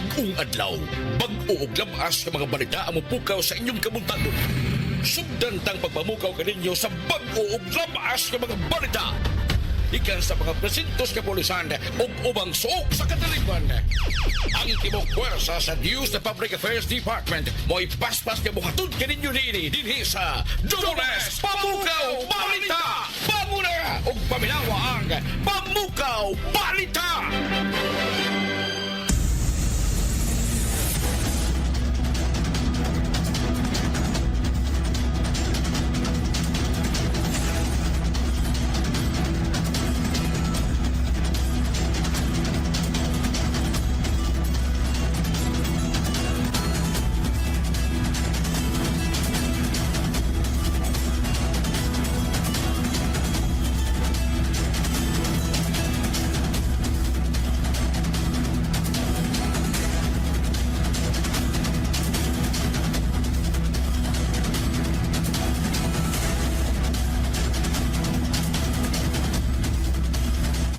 bag-ong adlaw, bag-o ug labas nga mga balita ang mupukaw sa inyong kabuntagon. Sugdan tang pagpamukaw kaninyo sa bag-o ug labas nga mga balita. Ikan sa mga presintos kapulisan ug ubang suok sa kadaliman. Ang timok pwersa sa News and Public Affairs Department mo'y paspas nga buhatod kaninyo niini dinhi sa Jones Pamukaw Balita! Pamuna ug paminawa ang Pamukaw Balita!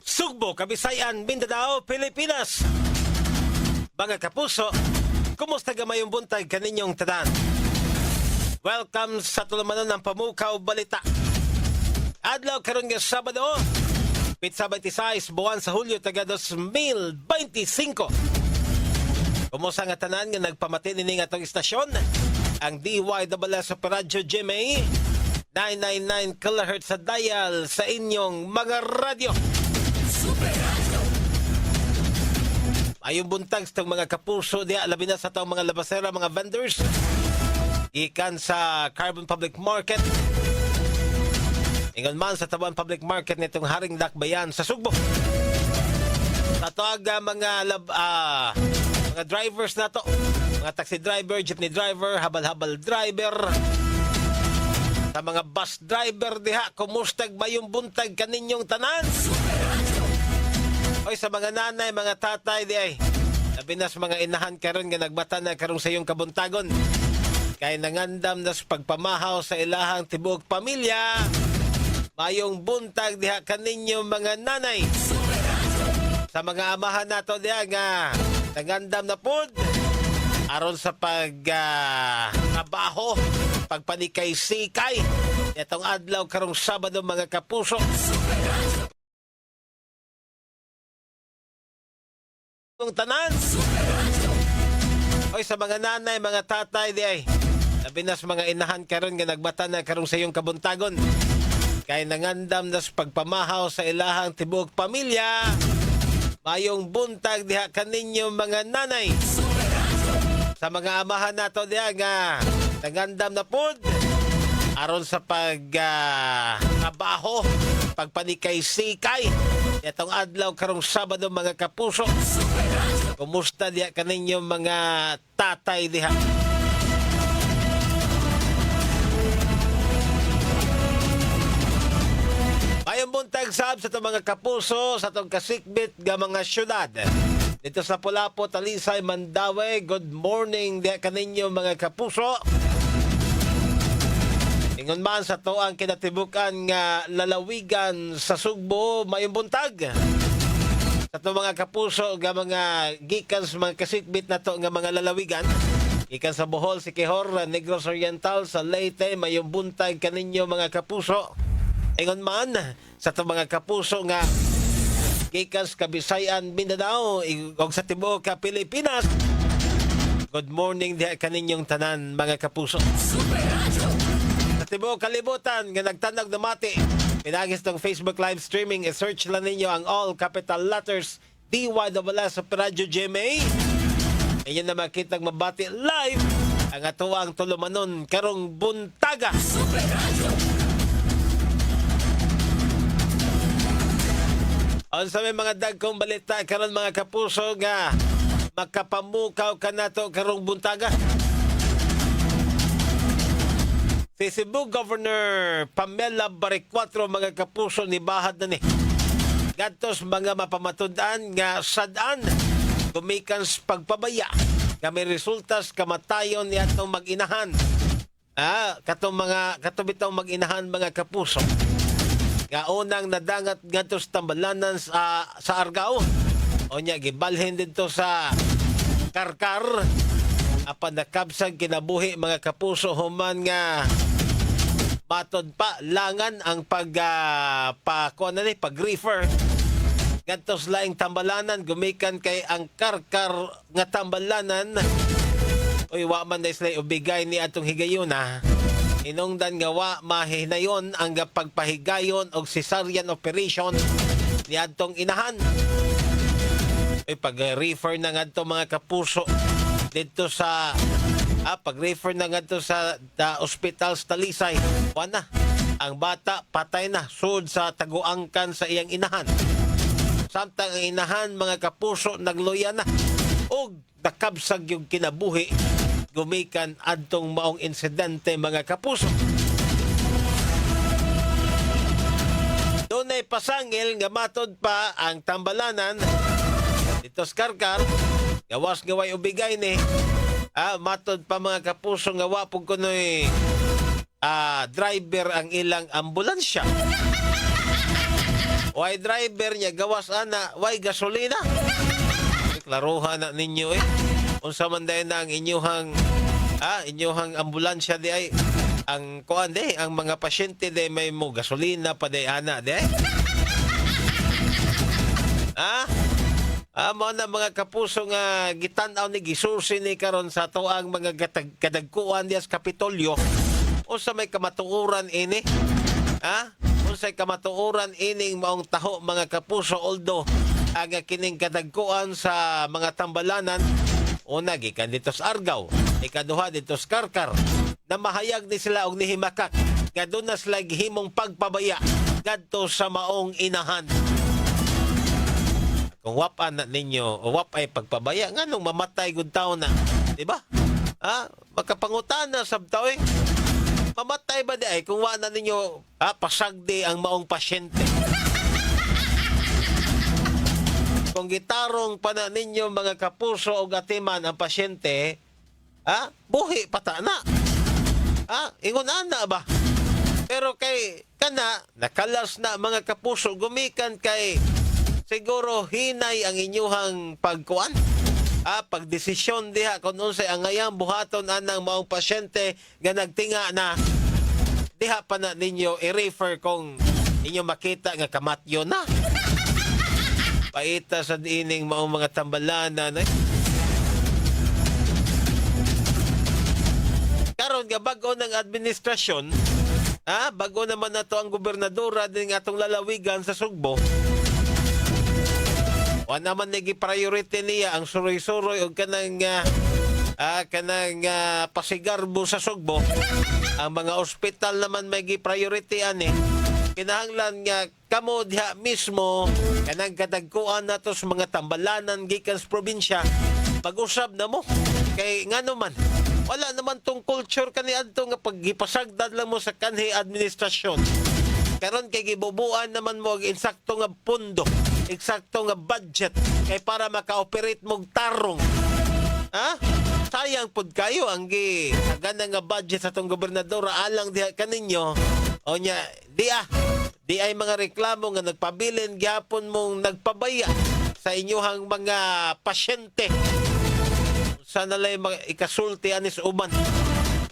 Sugbo, Kabisayan, Mindanao, Pilipinas. Mga kapuso, kumusta gamayong buntag kaninyong tanan? Welcome sa tulumanon ng Pamukaw Balita. Adlaw karon nga Sabado, Pitsa 26, buwan sa Hulyo, taga 2025. Kumusta nga tanan nga nagpamati nini nga itong istasyon? Ang DYWS Radyo GMA 999 kHz sa dial sa inyong mga radyo. Ayong buntag sa mga kapuso diya, labi na sa taong mga labasera, mga vendors ikan sa Carbon Public Market. Ingon man sa Tabuan Public Market nitong Haring Dakbayan sa Sugbo. Tatuag mga drivers na to, mga taxi driver, jeepney driver, habal-habal driver, sa mga bus driver diha, kumustag ba yung buntag kaninyong tanan? Oy, sa mga nanay, mga tatay di ay, labi na sa mga inahan karon nga nagbata na karong sa iyong kabuntagon. Kay nangandam na sa pagpamahaw sa ilahang tibuok pamilya. Mayong buntag diha kaninyo mga nanay. Sa mga amahan nato diha nga nangandam na pod aron sa trabaho, pagpanikay-sikay. Itong adlaw karong Sabado mga kapuso. Ng tanan. Oy, sa mga nanay, mga tatay di ay, labi na sa mga inahan karon nga nagbata na karong sa iyong kabuntagon. Kay nangandam na sa pagpamahaw sa ilahang tibuok pamilya. Mayong buntag diha kaninyo mga nanay. Sa mga amahan nato diha nga nangandam na pod aron sa trabaho, pagpanikay-sikay. Itong adlaw karong Sabado mga kapuso. Kumusta diha kaninyo mga tatay diha? Mayong buntag sab sa itong mga kapuso sa itong kasikbit nga mga syudad. Dito sa Pulapo, Talisay, Mandaue, good morning diha kaninyo mga kapuso. Ingon man sa to ang kinatibukan nga lalawigan sa Sugbo, mayong buntag. Sa to mga kapuso nga mga gikan sa mga kasikbit na to nga mga lalawigan. Gikan sa Bohol, Siquijor, Negros Oriental, sa Leyte, mayong buntag kaninyo mga kapuso. Ingon man sa to mga kapuso nga gikan sa Kabisayan, Mindanao, ug sa tibuok Pilipinas. Good morning diha kaninyong tanan mga kapuso. Tibuok kalibutan nga nagtanag na mati. Pinagis ng Facebook live streaming, i-search lang ninyo ang all capital letters DYWS Radyo GMA. Inyo na makitang mabati live ang atuang tulumanon karong buntaga. On sa may mga dagkong balita karon mga kapuso nga makapamukaw ka nato karong buntaga. Si Cebu Governor Pamela Baricuatro mga kapuso ni bahad na ni. Gadtos mga mapamatudan nga sadaan gumikan sa pagpabaya nga may resultas kamatayon ni atong mag-inahan. Katubitong mag-inahan mga kapuso. Nga unang nadangat ngadto sa tambalanan sa Argao. O nya gibalhin dito sa karkar apan nakabsag kinabuhi mga kapuso human nga matod pa langan ang pag-refer gantos laing tambalanan gumikan kay ang karkar nga tambalanan uy wa man na sila ubigay ni atong higayuna inungdan nga wa mahinayon ang pagpahigayon og cesarean operation ni atong inahan uy pag-refer na ngadto mga kapuso dito sa pag-refer na ngadto sa ospital sa Talisay wala ang bata patay na sud sa taguangkan sa iyang inahan samtang ang inahan mga kapuso nagluya na og nakabsag yung kinabuhi gumikan adtong maong insidente mga kapuso dunay pasangil nga matod pa ang tambalanan dito sa karkar gawas nga way ubigay ni matod pa mga kapuso nga wa pug kunoy driver ang ilang ambulansya way driver niya gawas ana way gasolina klaruhan na ninyo unsa man dayon na ang inyuhang ambulansya di ay ang kuan di ang mga pasyente di may mo gasolina pa di ana di mo na mga kapuso nga gitan-aw ni gisusi ni karon sa tuang mga kadagkuan diya sa Kapitolyo unsa may kamatuoran ini unsay kamatuoran ining maong taho mga kapuso although ang kining kadagkuan sa mga tambalanan una gikan dito sa Argao ikaduha dito sa Karkar na mahayag ni sila og nihimakak nga doon na sila gihimong pagpabaya kadto sa maong inahan kung wapan na ninyo o wap ay pagpabaya nganong mamatay gud tawo na di ba makapangutana sabtaw mamatay ba di ay kung wa na ninyo pasagdi ang maong pasyente kung gitarong pa na ninyo mga kapuso o gatiman ang pasyente buhi pata na ingon ana ba pero kay kana nakalas na mga kapuso gumikan kay siguro hinay ang inyuhang pagkuan pagdesisyon diha kung unsay ang ngayang buhaton anang maong pasyente nga nagtinga na diha pa na ninyo i-refer kung inyo makita nga kamatyo na paita sa diining maong mga tambalanan karon nga bag-o ng administrasyon bago naman na to ang gobernadora din atong lalawigan sa Sugbo wa naman nagi priority niya ang suroy-suroy og kanang pasigarbo sa Sugbo ang mga ospital naman may gi-priority ani kinahanglan nga kamo diha mismo kanang kadagkuan nato sa mga tambalanan gikan sa probinsya pag-usab na mo kay ngano man wala naman tong culture kaniadto nga paggipasagdad lang mo sa kanhi administrasyon karon kay gibubuan naman mo og insakto nga pundo eksakto nga budget kay para maka-operate mong tarong sayang pud kayo ang gana nga budget sa tong gobernador alang diha kaninyo o nya di ay mga reklamo nga nagpabilin gyapon mong nagpabaya sa inyohang mga pasyente sa nalay mga ikasulti anis uban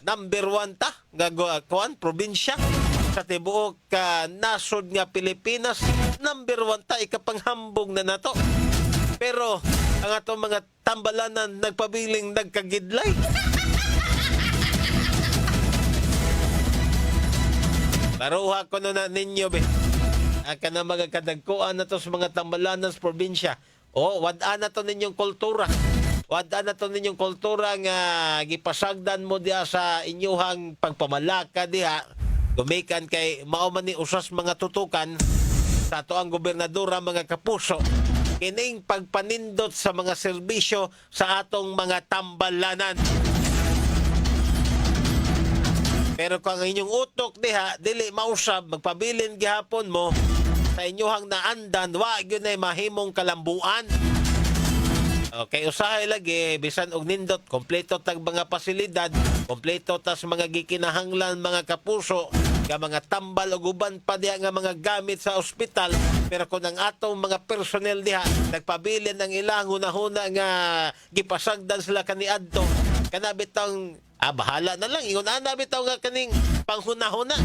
number 1 ta nga kuan probinsya sa tibuok nasod nga Pilipinas number 1 ta ikapanghambog na nato pero ang atong mga tambalanan nagpabiling nagkagidlay laruha ko na ninyo be aka na mga kadagkuan na to sa mga tambalanan sa probinsya wad-an na to ninyong kultura wad-an na to ninyong kultura nga gipasagdan mo diha sa inyuhang pagpamalaka diha gumikan kay mao man ni usas mga tutukan sa ato ang gobernadora mga kapuso kining pagpanindot sa mga serbisyo sa atong mga tambalanan pero kung ang inyong utok diha dili mausab magpabilin gihapon mo sa inyohang naandan wa gyud nay mahimong kalambuan okay usahay lagi bisan og nindot kompleto tag mga pasilidad kompleto tas mga gikinahanglan mga kapuso nga mga tambal o guban pa diha nga mga gamit sa ospital Pero kung ang atong mga personnel diha nagpabilin ng ilang hunahuna nga gipasagdan sila kaniadto, kana bitang bahala na lang ingon ana bitaw nga kaning panghunahuna.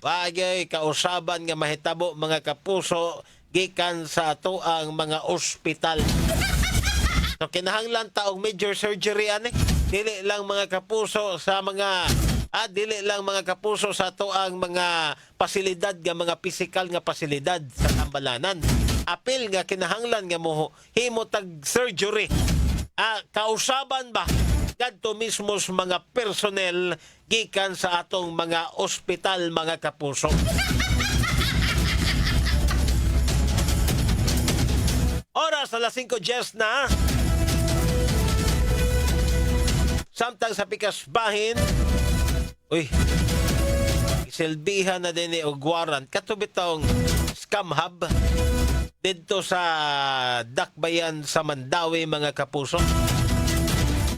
Wagay kausaban nga mahitabo mga kapuso gikan sa ato ang mga ospital. So kinahanglan taong major surgery ani. Dili lang mga kapuso sa mga dili lang mga kapuso sa ato ang mga pasilidad nga mga physical nga pasilidad sa tambalanan. Apil nga kinahanglan nga mo himo tag surgery. Kausaban ba kadto mismo sa mga personnel gikan sa atong mga ospital mga kapuso. Oras alas 5:10 na. Samtang sa pikas bahin, isilbihan na din ni Ogwaran katubitong scam hub dito sa Dakbayan sa Mandawi mga kapuso.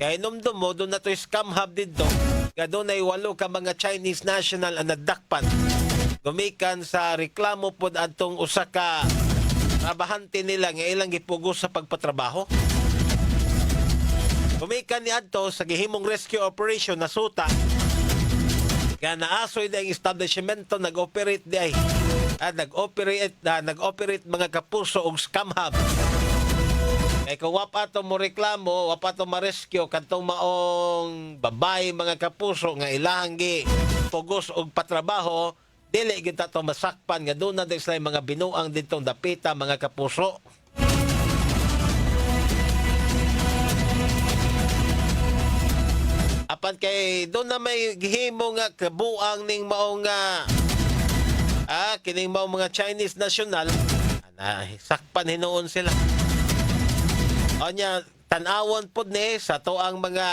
Kaya numdum mo, doon na to scam hub dito. Kaya doon ay 8 ka mga Chinese national ang nadakpan. Gumikan sa reklamo po atong usa ka trabahante nila nga ilang gipugos sa pagpatrabaho. Gumikan ni adto sa gihimong rescue operation na suta. Kaya naasoy na ang establishmento nag-operate di ay. Nag-operate mga kapuso og scam hub. Kaya kung wapato mo reklamo, wapato ma-rescue kantong maong babae mga kapuso nga ilang pugos og patrabaho, dili gyud to masakpan nga doon na sila mga binuang ditong dapita mga kapuso. Apan kay doon na may gihimo nga kabuang ning maong kining maong mga Chinese national sakpan hinuon sila. Onya tan-awon pod ni sa toang mga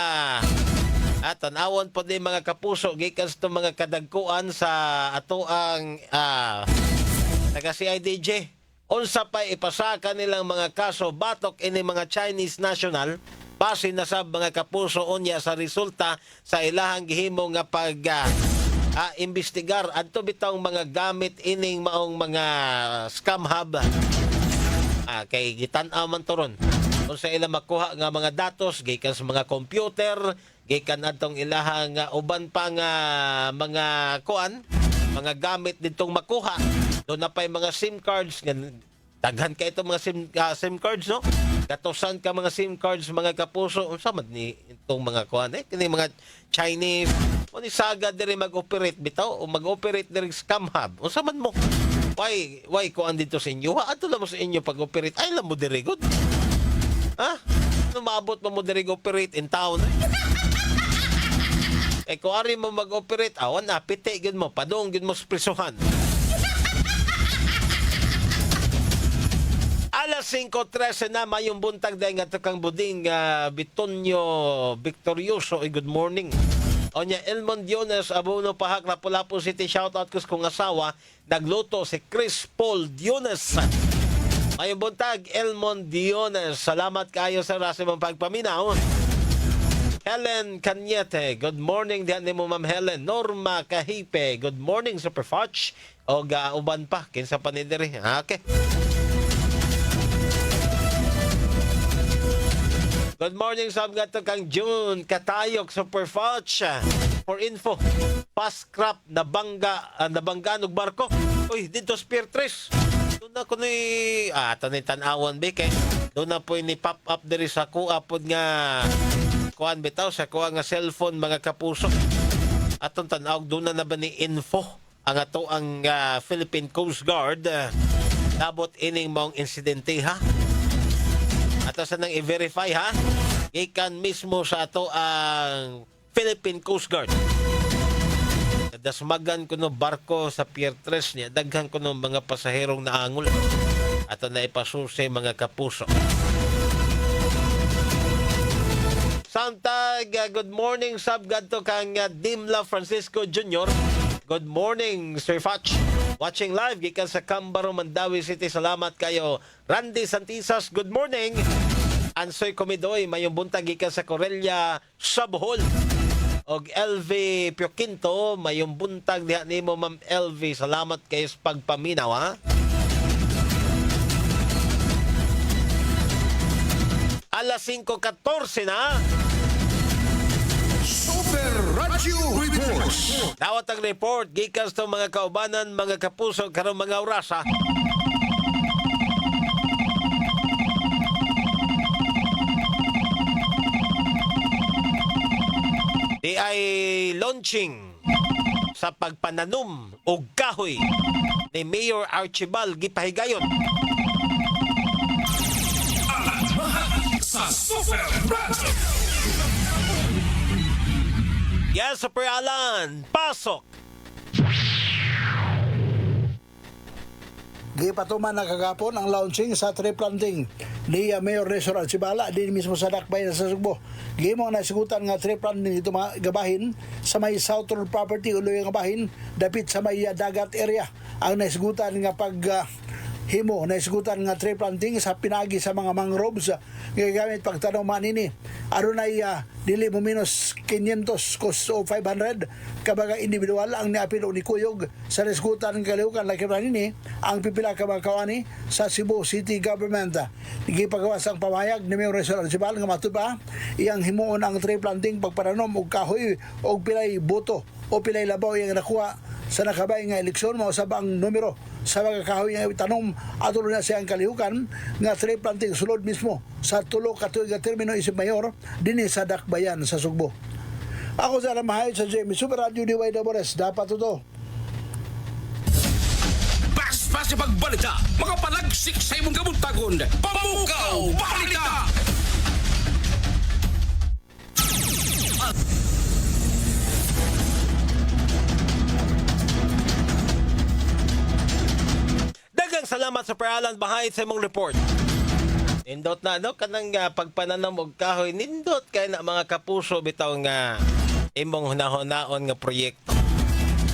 tan-awon pod ni mga kapuso gikan sa mga kadagkuan sa ato ang taga CIDJ. Unsa pa ipasaka nilang mga kaso batok ini mga Chinese national base na sa mga kapuso unya sa resulta sa ilahang gihimo nga pag imbestigar adto bitaw mga gamit ining maong mga scam hub. Kay gitan-aw man toron kung sa ilang makuha nga mga datos gikan sa mga computer, gikan adtong ilahang uban pa nga mga kuan, mga gamit ditong makuha. Doon na pa'y mga SIM cards nga daghan ka itong mga SIM cards, no? Katusan ka mga SIM cards, mga kapuso. Unsa man ni itong mga kuan kini mga Chinese. O ni saga diri mag-operate bitaw o mag-operate diri scam hub. Unsa man mo? Why kuan dito sa inyo? Adto lang mo sa inyo pag-operate. Ay lang mo diri good. Ano maabot mo diri operate in town? Kung ari mo mag-operate, awan piti gud mo, padung gud mo sa prisuhan. Alas 5:13 na mayong buntag dahil nga kang buding Bitonyo Victorioso. Good morning. Onya Elmon Diones, Abono Pahak, Lapu-Lapu City. Shoutout ko kong asawa. Nagluto si Chris Paul Diones. Mayong buntag, Elmon Diones. Salamat kayo sa rasa mong pagpaminaw. Helen Cañete, good morning diyan ni mo Ma'am Helen. Norma Kahipe, good morning Super Fudge. O uban pa, kinsa pa ni diri. Okay. Good morning sa mga to kang June Katayok Super Fudge. For info, fast crop na bangga og barko. Uy, dito Spear 3. Doon na ko ni tanawan bike. Doon na po ni pop up diri sa kuha pod nga kuan bitaw sa kuha nga cellphone mga kapuso. Atong tan-aw doon na ba ni info ang ato ang Philippine Coast Guard labot ining mong insidente ha. Ato sa nang i-verify ha. Gikan mismo sa ato ang Philippine Coast Guard. Dasmagan ko no barko sa Pier 3 niya. Daghan ko no mga pasaherong naangol. Ato na ipasusi mga kapuso. Santag, good morning sab gadto kang Dimla Francisco Jr. Good morning Sir Fatch. Watching live gikan sa Cambaro, Mandawi City. Salamat kayo. Randy Santisas, good morning. Ansoy Comidoy, mayong buntag gikan sa Corella, Subhol. Og LV Pioquinto, mayong buntag diha nimo Ma'am LV. Salamat kayo sa pagpaminaw ha. alas 5:14 na. Super Radio Reports. Dawat ang report gikas to mga kaubanan, mga kapuso karong mga orasa. Di ay launching sa pagpananom og kahoy ni Mayor Archibald Gipahigayon. Sa Super Radio. Yes, Super Alan, pasok! Gipatuman na kagapon ang launching sa tree planting ni Mayor Resor Archibala din mismo sa Dakbayan sa Sugbo. Gimo na sigutan nga tree planting ito mga gabahin sa may southern property uloy nga bahin dapit sa may dagat area. Ang naisigutan nga pag himo naisigutan nga tree planting sa pinagi sa mga mangroves gagamit pagtanaw manini. Adunay dili mo minus 500 cost o 500 kabaga individual ang niapilo ni Kuyog sa resgutan ng kalihukan laki nini ang pipila ka mga kawani sa Cebu City Government. Gipagawas ang pamayag ni Mayor Resor Archibald nga matuba iyang himuon ang tree planting pagpananom og kahoy og pilay boto o pilay labaw yang nakuha sa nakabay nga eleksyon mao sa bang numero sa mga kahoy nga itanom ato na siyang kalihukan nga tree planting sulod mismo sa tulo ka tuig nga termino isip mayor dinhi sa Dakbayan sa Sugbo. Ako sa Ramahay sa Jamie Super Radio DYWS dapat ito. Paspas sa pagbalita, makapalagsik sa imong kabuntagon. Pamukaw Balita! Dagang salamat sa Alan Bahay sa imong report. Nindot na kanang pagpananom og kahoy, nindot kay na mga kapuso bitaw nga imong hunahon-naon nga proyekto.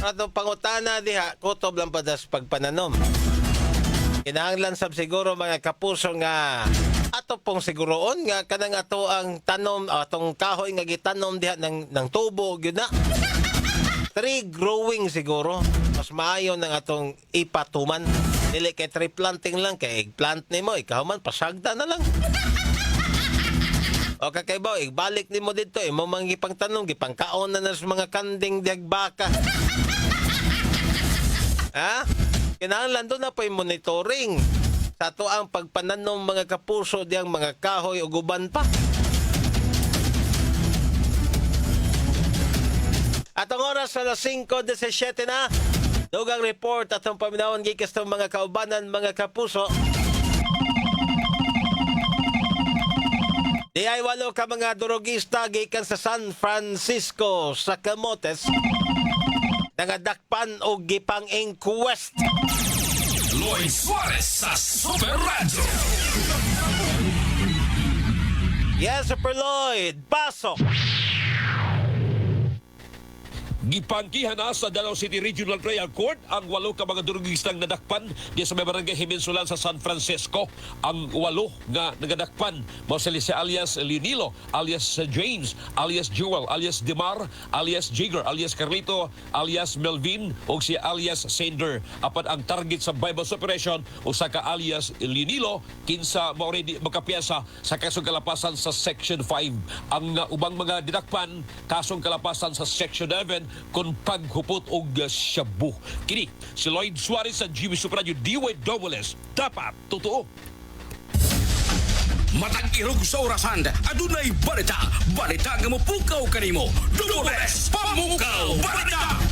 Ato pangutana diha kutob lang padas pagpananom. Kinahanglan sab siguro mga kapuso nga ato pong siguroon nga kanang ato ang tanom atong kahoy nga gitanom diha ng tubo gyud na. Tree growing siguro mas maayo ng atong ipatuman. Dili kay tree planting lang kay eggplant nimo ikaw man pasagda na lang. O kay ba ibalik nimo dito imo man gipangtanom gipangkaon na sa mga kanding diag baka. Ha? Kinahanglan doon na po yung monitoring sa to ang pagpananom mga kapuso diyang mga kahoy o guban pa. At ang oras na 5:17 na, dugang report at ang paminawan gikas ng mga kaubanan, mga kapuso. Di ay 8 ka mga durugista gikan sa San Francisco sa Camotes. Nangadakpan o gipang inquest. Lloyd Suarez sa Super Radio. Yes, Super Lloyd, pasok! Gipanggihan na sa Davao City Regional Trial Court ang 8 ka mga durugistang nadakpan di sa may barangay Himensulan sa San Francisco. Ang 8 nga nagadakpan mao sila si alias Leonilo, alias James, alias Jewel, alias Demar, alias Jigger, alias Carlito, alias Melvin ug si alias Sender. Apan ang target sa Bible Operation usa ka alias Leonilo kinsa mao ready makapiyasa sa kasong kalapasan sa Section 5. Ang ubang mga didakpan kasong kalapasan sa Section 11 kung paghupot og shabu. Kini si Lloyd Suarez sa GB Super Radio DYWS. Dapat totoo. Matag irog sa orasan, adunay balita. Balita nga mopukaw kanimo. Dudules, Pamukaw Balita!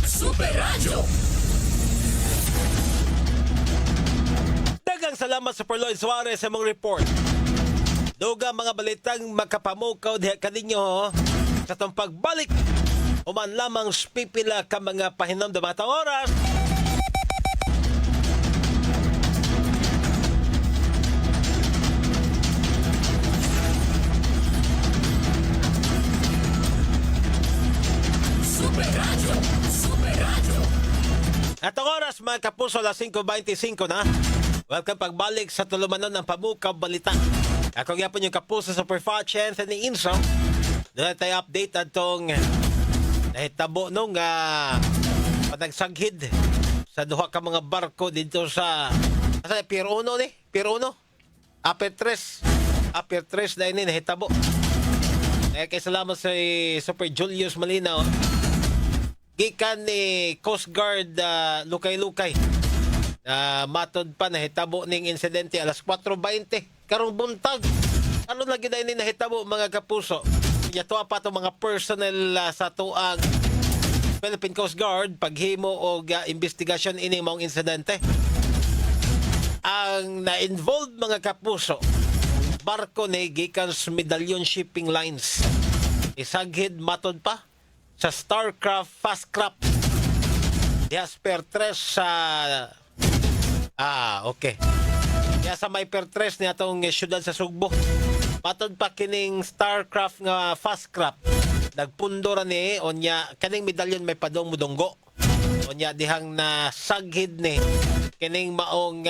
Super Radio. Dagang salamat sa Lloyd Suarez sa mong report. Dugang mga balitang makapamukaw diha kaninyo sa itong pagbalik uman lamang pipila ka mga pahinom da matang oras. Super Radio. Super Radio. At ang oras mga kapuso alas 5:25 na. Welcome pagbalik sa tulumanon ng Pamukaw Balita. Ako nga po yung kapuso sa Perfat Chance ni Inso. Doon tayo update atong nahitabo nung panagsagid sa duha ka mga barko dito sa Pier 1 ni? Pier 1? Upper 3. Upper 3 na ini nahitabo. Kay salamat sa Super Julius Malinaw. Gikan ni Coast Guard lukay-lukay. Matod pa nahitabo ning insidente alas 4:20 karong buntag. Ano lagi na ini nahitabo mga kapuso? Yato pa to mga personnel sa tuang Philippine Coast Guard paghimo og investigasyon ini maong insidente. Ang na-involved mga kapuso, barko ni gikan sa Medallion Shipping Lines. Isaghid matod pa sa Starcraft Fastcraft. Dias per 3 sa okay. Diya sa may per 3 niya itong syudad sa Sugbo. Matod pa kining Starcraft nga Fastcraft. Nagpundo ra ni onya kaning medalyon may padong mudonggo. Onya dihang na saghid ni kining maong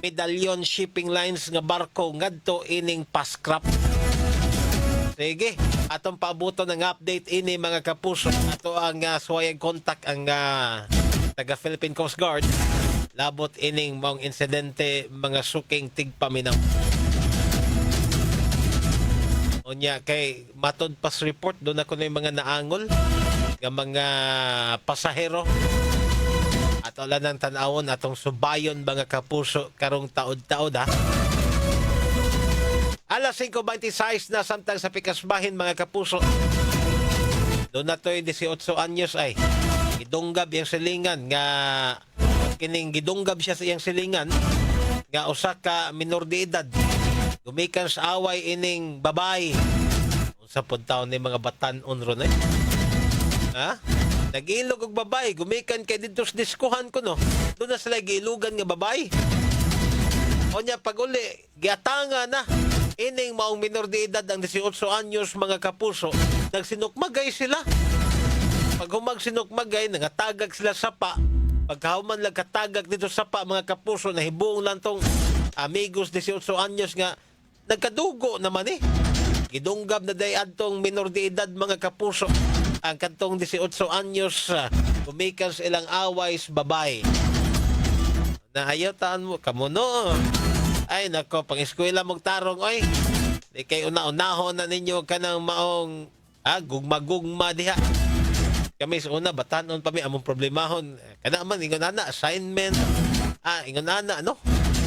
Medallion Shipping Lines nga barko ngadto ining Fastcraft. Sige, atong paabuton ng update ini mga kapuso. Ato ang suwayag contact ang taga Philippine Coast Guard. Labot ining maong insidente mga suking tigpaminaw. Unya kay matod pas report doon ako na yung mga naangol ng mga pasahero at wala ng tanawon atong subayon mga kapuso karong taod-taod ha. Alas 5:26 na samtang sa Pikasbahin mga kapuso. Doon na to'y 18 anyos ay gidunggab yung silingan nga kining gidunggab siya sa iyang silingan nga usa ka minor de edad. Gumikan sa away ining babae. Unsa pod taon ni mga batan-on ron eh. Ha? Nag-ilog og babae, gumikan kay didto sa diskuhan ko no. Doon na sila giilugan nga babae. Onya pag uli, giatanga na. Ining maong minor de edad ang 18 anyos mga kapuso. Nagsinukmagay sila. Pag humag sinukmagay, nangatagag sila sa pa. Pagkahuman lang katagag dito sa pa mga kapuso, nahibuong lang tong amigos 18 anyos nga nagkadugo naman eh. Gidunggab na day adtong minor de edad mga kapuso. Ang kantong 18 anyos gumikan sa ilang aways babae. Nahayotaan mo, kamuno. Ay nako, pang eskwela mong tarong oy. Di kay una-unahon na ninyo kanang maong gugma-gugma diha. Kami sa una batanon pa mi among problemahon. Kana man ingon ana assignment. Ingon ana ano?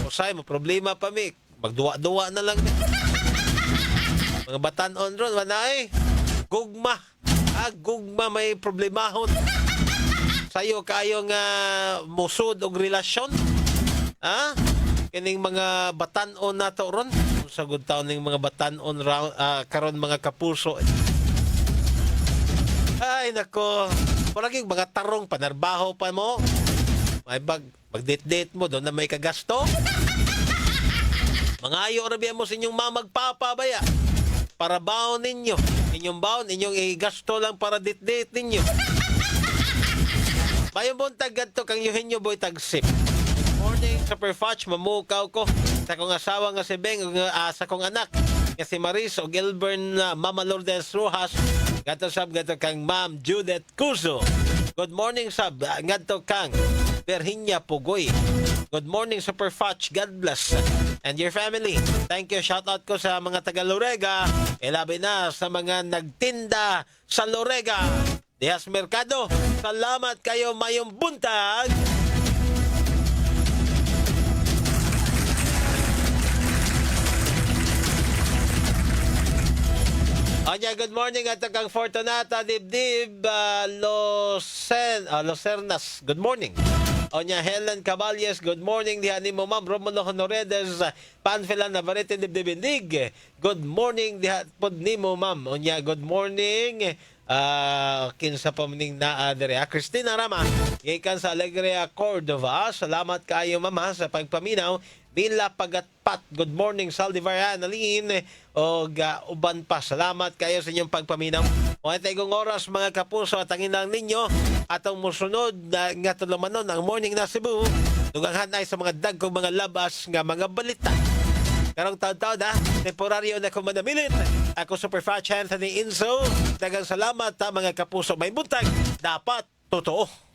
Usay mo problema pa mi. Magduwa-duwa na lang. Mga batanon ron wala ay gugma. Gugma may problemahon. Sayo kayo nga musod og relasyon. Kining mga batanon nato ron. Sagud taon ning mga batanon karon mga kapuso. Ay nako, palaging mga tarong panarbaho pa mo. May pag-date-date mo doon na may kagasto. Mga ayo rabiyan mo sa inyong mamagpapabaya. Para baon ninyo. Inyong baon, inyong igasto lang para date-date ninyo. Mayong buntag ganito kang yuhin nyo boy tagsip. Good morning, Super Fudge, mamukaw ko. Sa kong asawa nga si Beng, sa kong anak. Kasi Maris o Gilbern Mama Lourdes Rojas. Gato sab, gato kang Ma'am Judith Cuso. Good morning sab, gato kang Virginia Pugoy. Good morning, Super Fudge. God bless. And your family. Thank you. Shout out ko sa mga taga Lorega. Ilabi na sa mga nagtinda sa Lorega. Dias Mercado. Salamat kayo mayong buntag. Onya, good morning at kang Fortunata Dibdib Losernas. Good morning. Onya, Helen Caballes, good morning. Diha ni mo Ma'am Romulo Honoredes Panfila Navarrete Dibdibindig. Good morning diha pod ni mo Ma'am. Onya, good morning. Kinsa pa maning naa dire. Cristina Rama, gikan sa Alegria Cordova. Salamat kaayo Ma'am sa pagpaminaw. Mila Pagatpat, good morning. Saldivar Analin o uban pa. Salamat kayo sa inyong pagpaminaw. O tayong oras mga kapuso at ang inang ninyo atong musunod nga tulumanon ang Morning na Cebu. Tuganghan ay sa mga dagkong mga labas nga mga balita. Karong taon-taon temporaryo na kung manamilit. Ako Super Fudge Anthony Inso. Dagang salamat mga kapuso. May buntag. Dapat totoo.